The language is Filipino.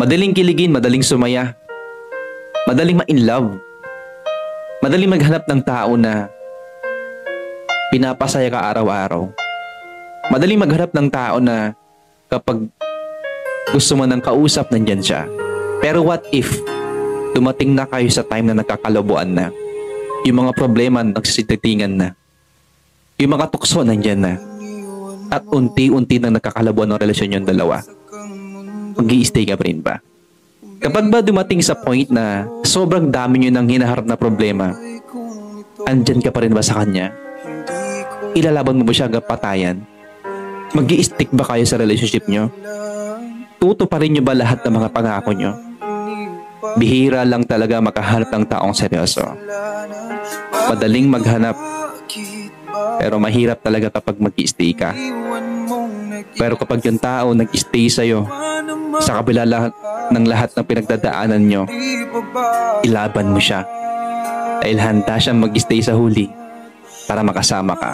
Madaling kiligin, madaling sumaya. Madaling ma-in love. Madaling maghanap ng tao na pinapasaya ka araw-araw. Madaling maghanap ng tao na kapag gusto mo ng kausap, nandyan siya. Pero what if dumating na kayo sa time na nagkakalabuan na? Yung mga problema nagsisititingan na. Yung mga tukso nandyan na. At unti-unti nang nagkakalabuan ng relasyon yung dalawa. Mag-i-stay ka pa rin ba? Kapag ba dumating sa point na sobrang dami nyo nang hinaharap na problema, andyan ka pa rin ba sa kanya? Ilalaban mo ba siya hanggang patayan? Mag-i-stick ba kayo sa relationship nyo? Tuto pa rin nyo ba lahat ng mga pangako nyo? Bihira lang talaga makahanap ng taong seryoso. Madaling maghanap, pero mahirap talaga kapag mag-i-stay ka. Pero kapag yung tao nag-stay sa'yo, sa kabila ng lahat ng pinagdadaanan nyo, ilaban mo siya. Dahil handa siyang mag-stay sa huli para makasama ka.